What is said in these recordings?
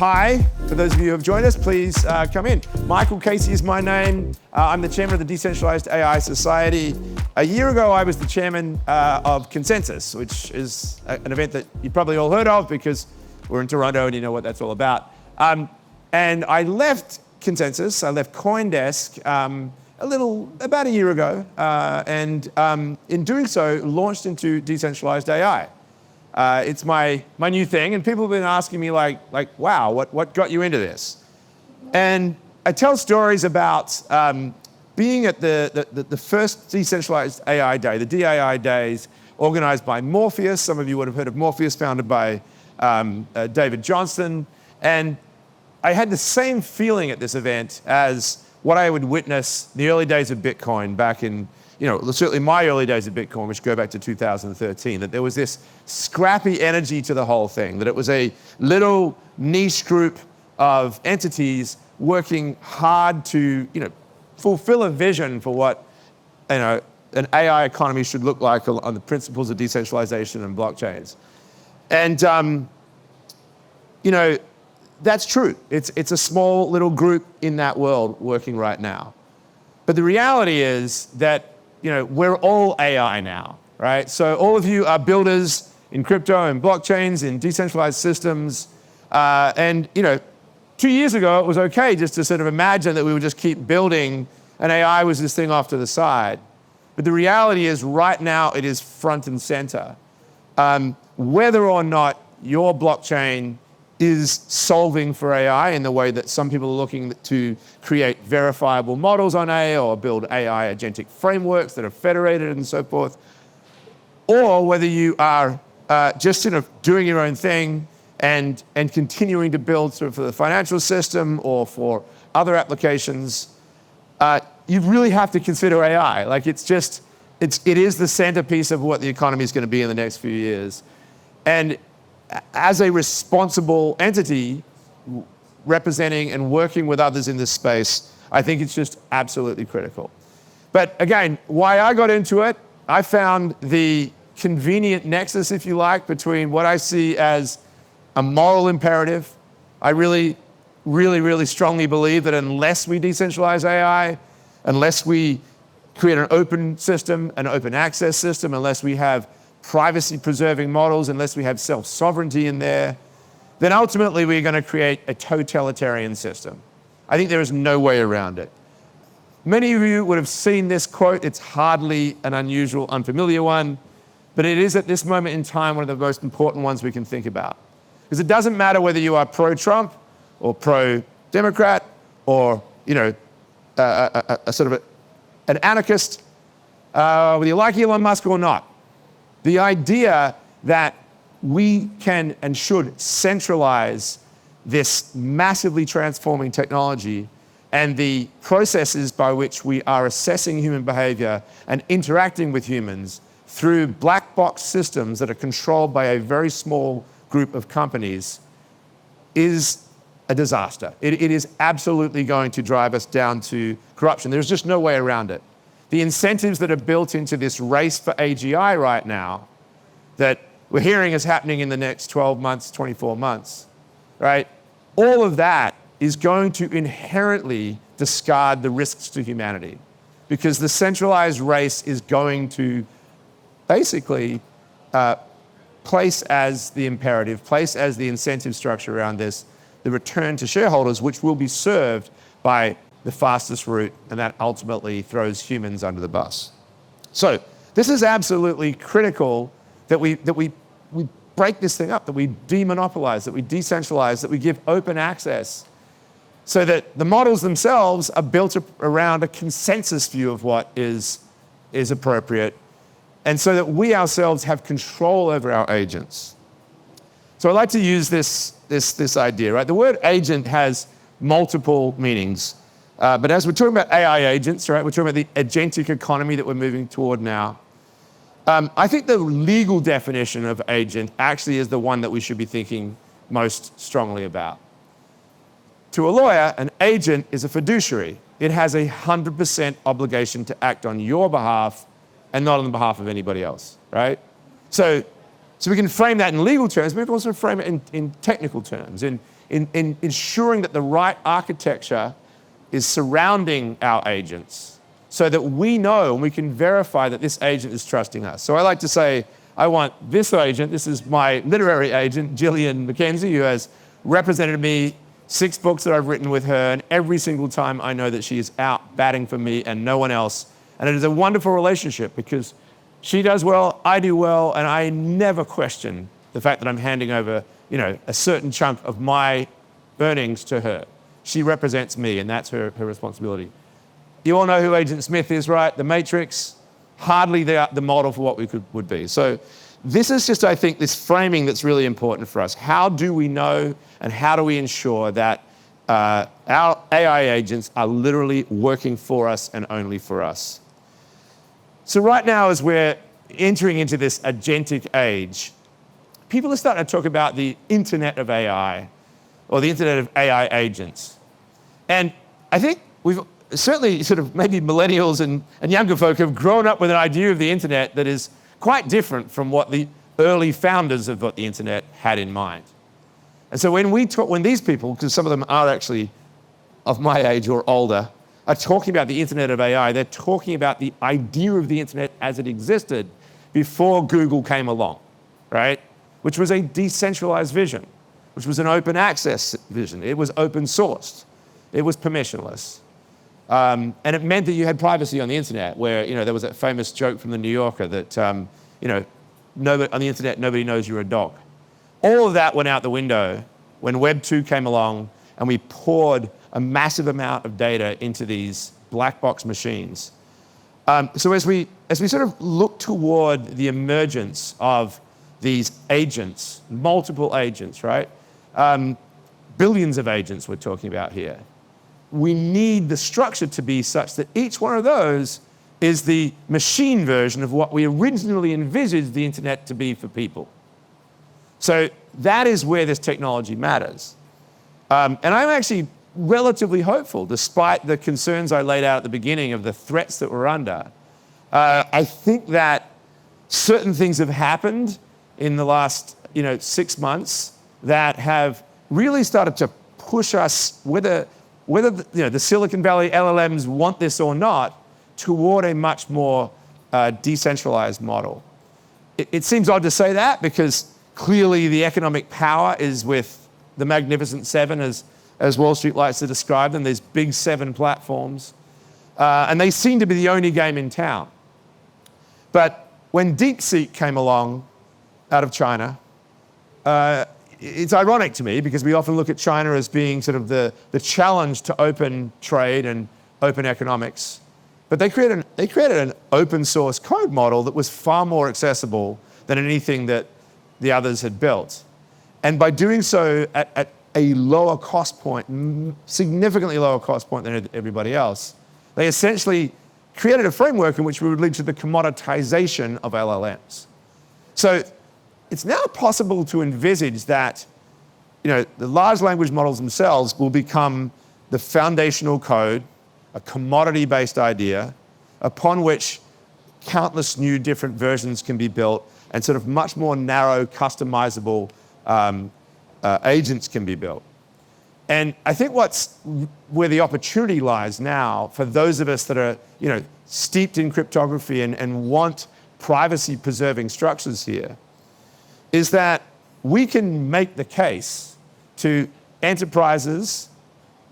Hi, for those of you who have joined us, please come in. Michael Casey is my name. I'm the chairman of the Decentralized AI Society. A year ago, I was the chairman of Consensus, which is an event that you probably all heard of because we're in Toronto and you know what that's all about. And I left Consensus, I left CoinDesk about a year ago, and in doing so, launched into Decentralized AI. It's my new thing, and people have been asking me like, wow, what got you into this? And I tell stories about being at the first Decentralized AI Day, the DAI Days, organized by Morpheus. Some of you would have heard of Morpheus, founded by David Johnston. And I had the same feeling at this event as what I would witness the early days of Bitcoin back in, certainly my early days of Bitcoin, which go back to 2013, that there was this scrappy energy to the whole thing, that it was a little niche group of entities working hard to, fulfill a vision for what, an AI economy should look like on the principles of decentralization and blockchains. And, that's true. It's a small little group in that world working right now. But the reality is that, we're all AI now, right? So all of you are builders in crypto and blockchains, in decentralized systems. And 2 years ago, it was okay just to sort of imagine that we would just keep building and AI was this thing off to the side. But the reality is right now it is front and center. Whether or not your blockchain is solving for AI in the way that some people are looking to create verifiable models on AI or build AI agentic frameworks that are federated and so forth, or whether you are just doing your own thing and continuing to build sort of for the financial system or for other applications, you really have to consider AI. Like it is the centerpiece of what the economy is going to be in the next few years. And as a responsible entity representing and working with others in this space, I think it's just absolutely critical. But again, why I got into it, I found the convenient nexus, if you like, between what I see as a moral imperative. I really, really, really strongly believe that unless we decentralize AI, unless we create an open system, an open access system, unless we have privacy-preserving models, unless we have self-sovereignty in there, then ultimately we're going to create a totalitarian system. I think there is no way around it. Many of you would have seen this quote. It's hardly an unusual, unfamiliar one, but it is at this moment in time one of the most important ones we can think about. Because it doesn't matter whether you are pro-Trump or pro-Democrat or, an anarchist, whether you like Elon Musk or not. The idea that we can and should centralize this massively transforming technology and the processes by which we are assessing human behavior and interacting with humans through black box systems that are controlled by a very small group of companies is a disaster. It is absolutely going to drive us down to corruption. There's just no way around it. The incentives that are built into this race for AGI right now that we're hearing is happening in the next 12 months, 24 months, right? All of that is going to inherently discard the risks to humanity because the centralized race is going to basically place as the imperative, place as the incentive structure around this, the return to shareholders, which will be served by the fastest route, and that ultimately throws humans under the bus. So this is absolutely critical that we break this thing up, that we demonopolize, that we decentralize, that we give open access so that the models themselves are built around a consensus view of what is appropriate, and so that we ourselves have control over our agents. So I like to use this idea, right? The word agent has multiple meanings. But as we're talking about AI agents, right, we're talking about the agentic economy that we're moving toward now. I think the legal definition of agent actually is the one that we should be thinking most strongly about. To a lawyer, an agent is a fiduciary. It has 100% obligation to act on your behalf and not on behalf of anybody else, right? So we can frame that in legal terms, but we can also frame it in technical terms, in in ensuring that the right architecture is surrounding our agents so that we know and we can verify that this agent is trusting us. So I like to say, I want this agent, this is my literary agent, Gillian McKenzie, who has represented me 6 books that I've written with her, and every single time I know that she is out batting for me and no one else. And it is a wonderful relationship because she does well, I do well, and I never question the fact that I'm handing over, a certain chunk of my earnings to her. She represents me, and that's her responsibility. You all know who Agent Smith is, right? The Matrix, hardly the model for what we would be. So this is just, I think, this framing that's really important for us. How do we know and how do we ensure that our AI agents are literally working for us and only for us? So right now, as we're entering into this agentic age, people are starting to talk about the Internet of AI, or the Internet of AI agents. And I think we've certainly sort of maybe millennials and younger folk have grown up with an idea of the internet that is quite different from what the early founders of what the internet had in mind. And so when these people, because some of them are actually of my age or older, are talking about the Internet of AI, they're talking about the idea of the internet as it existed before Google came along, right? Which was a decentralized vision, which was an open access vision. It was open sourced. It was permissionless. And it meant that you had privacy on the internet, where there was that famous joke from the New Yorker that on the internet nobody knows you're a dog. All of that went out the window when Web 2 came along, and we poured a massive amount of data into these black box machines. So as we sort of look toward the emergence of these agents, multiple agents, right? Billions of agents we're talking about here. We need the structure to be such that each one of those is the machine version of what we originally envisaged the internet to be for people. So that is where this technology matters. And I'm actually relatively hopeful, despite the concerns I laid out at the beginning of the threats that we're under. I think that certain things have happened in the last 6 months that have really started to push us, whether the Silicon Valley LLMs want this or not, toward a much more decentralized model. It seems odd to say that because clearly the economic power is with the Magnificent Seven, as Wall Street likes to describe them, these big 7 platforms. And they seem to be the only game in town. But when DeepSeek came along out of China, it's ironic to me because we often look at China as being sort of the challenge to open trade and open economics. But they created an open source code model that was far more accessible than anything that the others had built. And by doing so at a lower cost point, significantly lower cost point than everybody else, they essentially created a framework in which we would lead to the commoditization of LLMs. So it's now possible to envisage that the large language models themselves will become the foundational code, a commodity-based idea, upon which countless new different versions can be built and sort of much more narrow, customizable agents can be built. And I think where the opportunity lies now for those of us that are steeped in cryptography and want privacy-preserving structures here is that we can make the case to enterprises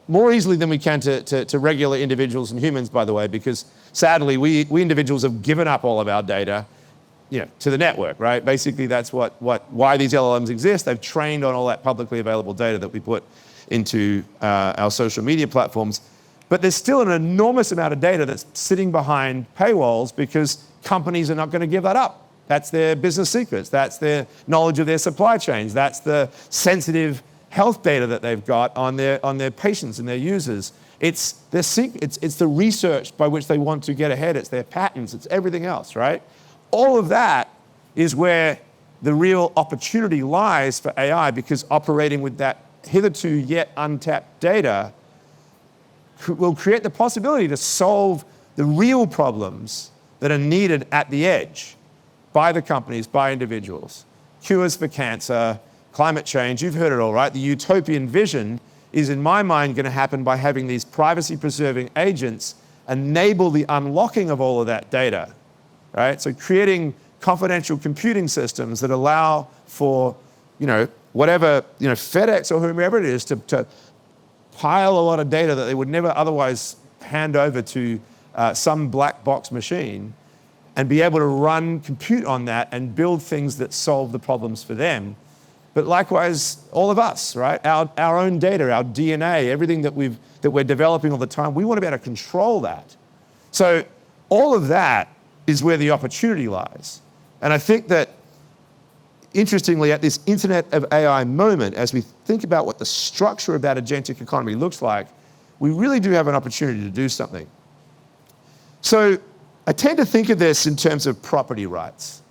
more easily than we can to regular individuals and humans, by the way, because sadly, we individuals have given up all of our data to the network, right? Basically, that's why these LLMs exist. They've trained on all that publicly available data that we put into our social media platforms. But there's still an enormous amount of data that's sitting behind paywalls because companies are not going to give that up. That's their business secrets. That's their knowledge of their supply chains. That's the sensitive health data that they've got on their patients and their users. It's the research by which they want to get ahead. It's their patents. It's everything else, right? All of that is where the real opportunity lies for AI, because operating with that hitherto yet untapped data will create the possibility to solve the real problems that are needed at the edge by the companies, by individuals. Cures for cancer, climate change, you've heard it all, right? The utopian vision is, in my mind, going to happen by having these privacy-preserving agents enable the unlocking of all of that data, right? So creating confidential computing systems that allow for, whatever, FedEx or whomever it is to pile a lot of data that they would never otherwise hand over to some black box machine, and be able to run compute on that and build things that solve the problems for them. But likewise, all of us, right? Our own data, our DNA, everything that we're developing all the time, we want to be able to control that. So all of that is where the opportunity lies. And I think that, interestingly, at this Internet of AI moment, as we think about what the structure of that agentic economy looks like, we really do have an opportunity to do something. So I tend to think of this in terms of property rights.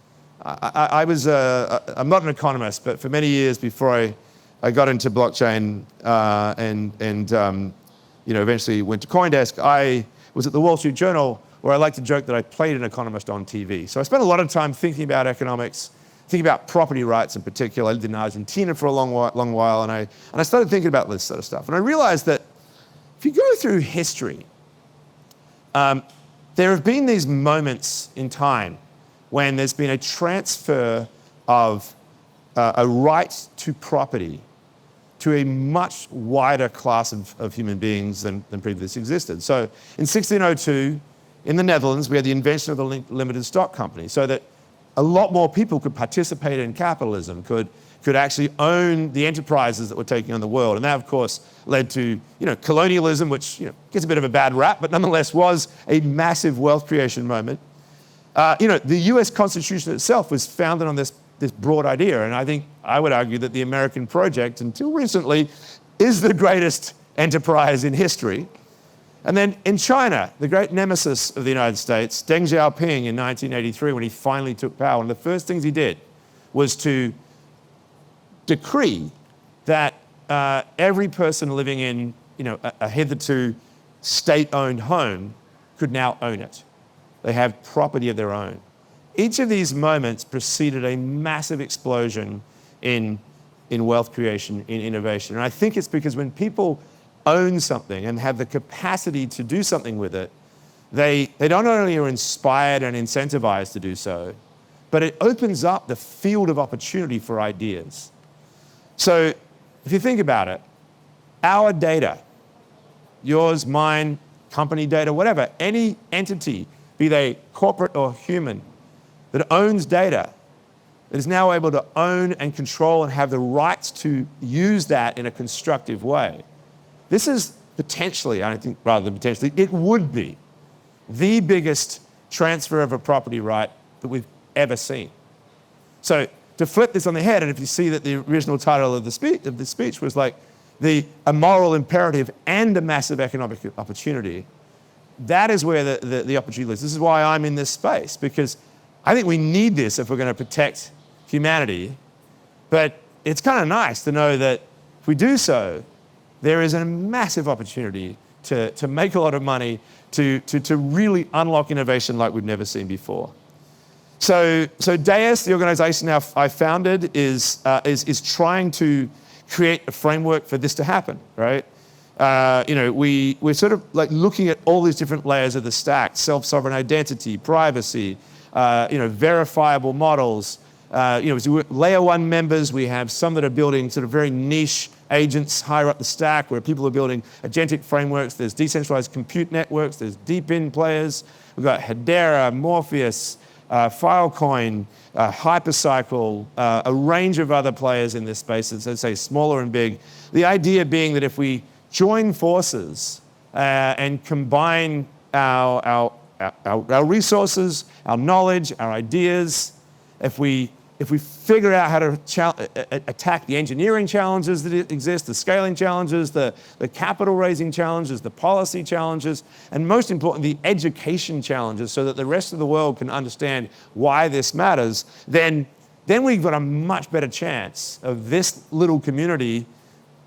I'm not an economist, but for many years before I got into blockchain and eventually went to CoinDesk, I was at the Wall Street Journal, where I like to joke that I played an economist on TV. So I spent a lot of time thinking about economics, thinking about property rights in particular. I lived in Argentina for a long while, and I started thinking about this sort of stuff. And I realized that if you go through history, there have been these moments in time when there's been a transfer of a right to property to a much wider class of human beings than previously existed. So in 1602, in the Netherlands, we had the invention of the limited stock company, so that a lot more people could participate in capitalism, could actually own the enterprises that were taking on the world. And that, of course, led to colonialism, which gets a bit of a bad rap, but nonetheless was a massive wealth creation moment. The US Constitution itself was founded on this broad idea, and I would argue that the American project, until recently, is the greatest enterprise in history. And then in China, the great nemesis of the United States, Deng Xiaoping in 1983, when he finally took power, one of the first things he did was to decree that every person living in a hitherto state-owned home could now own it. They have property of their own. Each of these moments preceded a massive explosion in wealth creation, in innovation. And I think it's because when people own something and have the capacity to do something with it, they not only are inspired and incentivized to do so, but it opens up the field of opportunity for ideas. So if you think about it, our data, yours, mine, company data, whatever, any entity, be they corporate or human, that owns data, that is now able to own and control and have the rights to use that in a constructive way. This is potentially, I think rather than potentially, it would be the biggest transfer of a property right that we've ever seen. So to flip this on the head, and if you see that the original title of the speech was like a moral imperative and a massive economic opportunity, that is where the opportunity lies. This is why I'm in this space, because I think we need this if we're going to protect humanity. But it's kind of nice to know that if we do so, there is a massive opportunity to make a lot of money, to really unlock innovation like we've never seen before. So DAIS, the organization I founded, is trying to create a framework for this to happen, right? We're sort of like looking at all these different layers of the stack: self-sovereign identity, privacy, verifiable models. So layer one members, we have some that are building sort of very niche agents higher up the stack, where people are building agentic frameworks. There's decentralized compute networks. There's deep-in players. We've got Hedera, Morpheus, Filecoin, Hypercycle, a range of other players in this space, as I say, smaller and big. The idea being that if we join forces and combine our resources, our knowledge, our ideas, if we figure out how to attack the engineering challenges that exist, the scaling challenges, the capital raising challenges, the policy challenges, and most importantly, the education challenges, so that the rest of the world can understand why this matters, then we've got a much better chance of this little community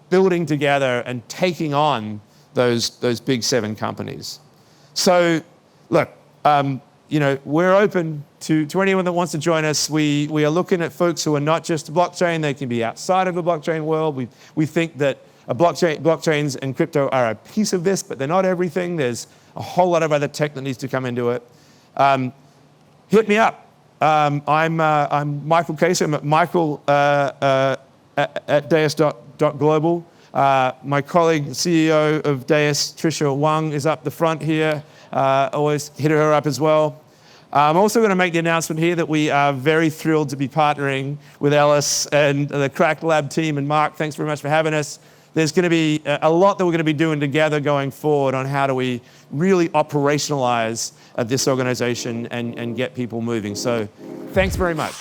building together and taking on those big seven companies. So look, we're open to anyone that wants to join us. We are looking at folks who are not just blockchain. They can be outside of the blockchain world. We think that blockchains and crypto are a piece of this, but they're not everything. There's a whole lot of other tech that needs to come into it. Hit me up. I'm Michael Casey. I'm at Michael at DAIS.global. My colleague, CEO of DAIS, Tricia Wang, is up the front here. Always hit her up as well. I'm also going to make the announcement here that we are very thrilled to be partnering with Ellis and the Crack Lab team. And Mark, thanks very much for having us. There's going to be a lot that we're going to be doing together going forward on how do we really operationalize this organization and get people moving. So thanks very much.